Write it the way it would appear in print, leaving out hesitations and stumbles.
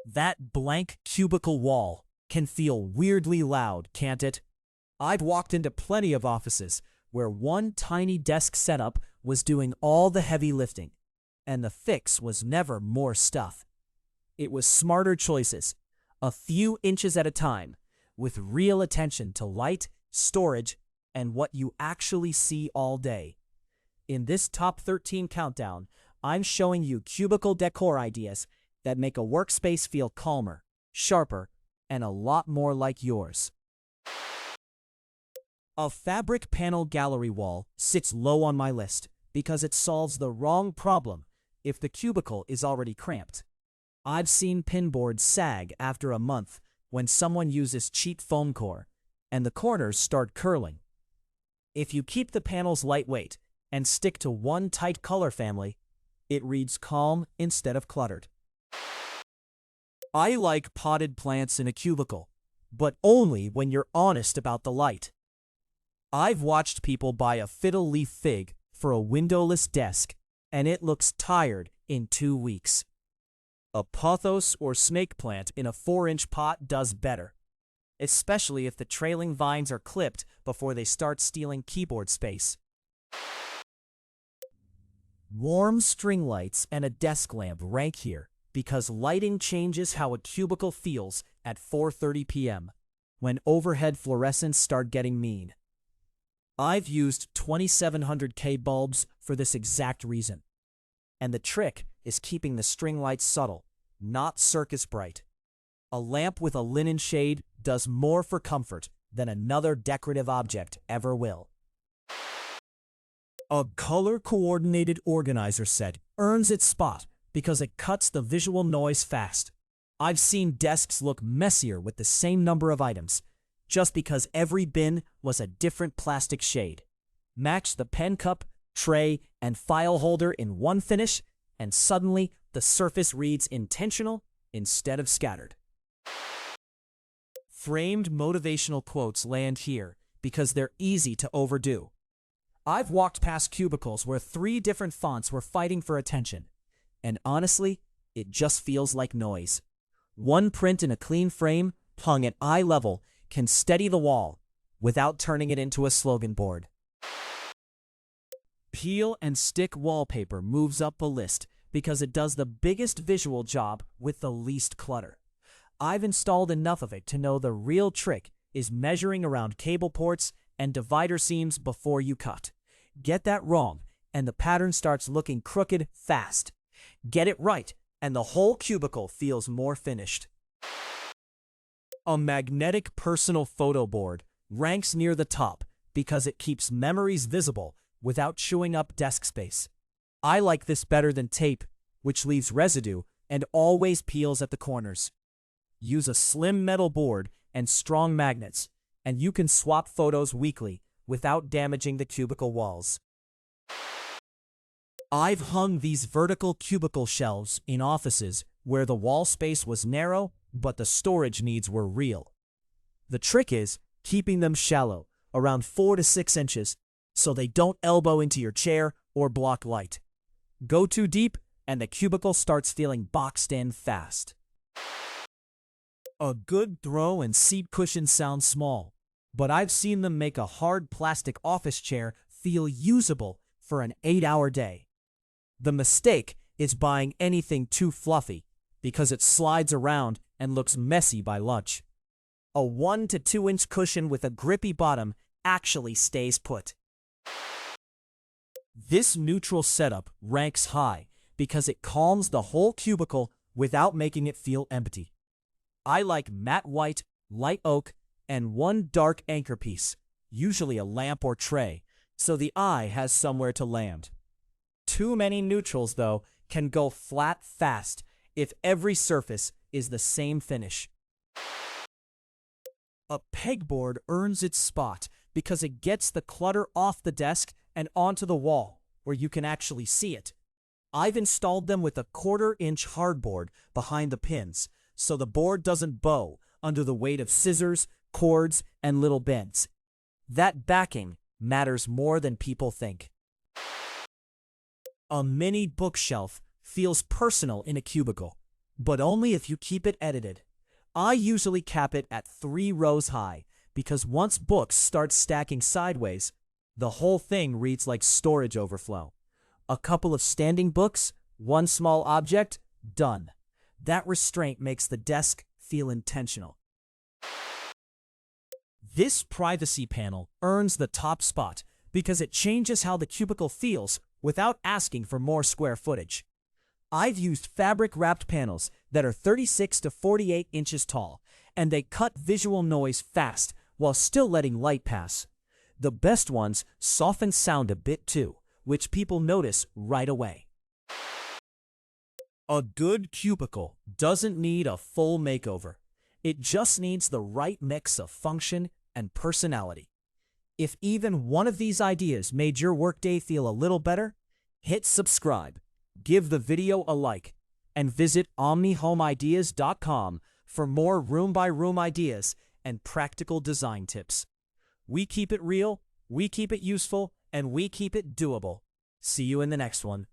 That blank cubicle wall can feel weirdly loud, can't it? I've walked into plenty of offices where one tiny desk setup was doing all the heavy lifting, and the fix was never more stuff. It was smarter choices, a few inches at a time, with real attention to light, storage, and what you actually see all day. In this top 13 countdown, I'm showing you cubicle decor ideas that make a workspace feel calmer, sharper, and a lot more like yours. A fabric panel gallery wall sits low on my list because it solves the wrong problem if the cubicle is already cramped. I've seen pinboards sag after a month when someone uses cheap foam core, and the corners start curling. If you keep the panels lightweight and stick to one tight color family, it reads calm instead of cluttered. I like potted plants in a cubicle, but only when you're honest about the light. I've watched people buy a fiddle leaf fig for a windowless desk, and it looks tired in 2 weeks. A pothos or snake plant in a 4-inch pot does better, especially if the trailing vines are clipped before they start stealing keyboard space. Warm string lights and a desk lamp rank here because lighting changes how a cubicle feels at 4:30 p.m. when overhead fluorescents start getting mean. I've used 2700K bulbs for this exact reason. And the trick is keeping the string lights subtle, not circus bright. A lamp with a linen shade does more for comfort than another decorative object ever will. A color-coordinated organizer set earns its spot because it cuts the visual noise fast. I've seen desks look messier with the same number of items, just because every bin was a different plastic shade. Match the pen cup, tray, and file holder in one finish, and suddenly the surface reads intentional instead of scattered. Framed motivational quotes land here because they're easy to overdo. I've walked past cubicles where 3 different fonts were fighting for attention, and honestly, it just feels like noise. One print in a clean frame, hung at eye level, can steady the wall without turning it into a slogan board. Peel and stick wallpaper moves up the list because it does the biggest visual job with the least clutter. I've installed enough of it to know the real trick is measuring around cable ports and divider seams before you cut. Get that wrong, and the pattern starts looking crooked fast. Get it right, and the whole cubicle feels more finished. A magnetic personal photo board ranks near the top because it keeps memories visible without chewing up desk space. I like this better than tape, which leaves residue and always peels at the corners. Use a slim metal board and strong magnets, and you can swap photos weekly without damaging the cubicle walls. I've hung these vertical cubicle shelves in offices where the wall space was narrow, but the storage needs were real. The trick is keeping them shallow, around 4 to 6 inches, so they don't elbow into your chair or block light. Go too deep, and the cubicle starts feeling boxed in fast. A good throw and seat cushion sound small, but I've seen them make a hard plastic office chair feel usable for an 8-hour day. The mistake is buying anything too fluffy because it slides around and looks messy by lunch. A 1 to 2 inch cushion with a grippy bottom actually stays put. This neutral setup ranks high because it calms the whole cubicle without making it feel empty. I like matte white, light oak, and one dark anchor piece, usually a lamp or tray, so the eye has somewhere to land. Too many neutrals, though, can go flat fast if every surface is the same finish. A pegboard earns its spot because it gets the clutter off the desk and onto the wall, where you can actually see it. I've installed them with a 1/4 inch hardboard behind the pins, so the board doesn't bow under the weight of scissors, cords, and little bends. That backing matters more than people think. A mini bookshelf feels personal in a cubicle but only if you keep it edited. I usually cap it at 3 rows high because once books start stacking sideways, the whole thing reads like storage overflow. A couple of standing books, one small object, done. That restraint makes the desk feel intentional. This privacy panel earns the top spot because it changes how the cubicle feels without asking for more square footage. I've used fabric-wrapped panels that are 36 to 48 inches tall, and they cut visual noise fast while still letting light pass. The best ones soften sound a bit too, which people notice right away. A good cubicle doesn't need a full makeover. It just needs the right mix of function and personality. If even one of these ideas made your workday feel a little better, hit subscribe, give the video a like, and visit omnihomeideas.com for more room-by-room ideas and practical design tips. We keep it real, we keep it useful, and we keep it doable. See you in the next one.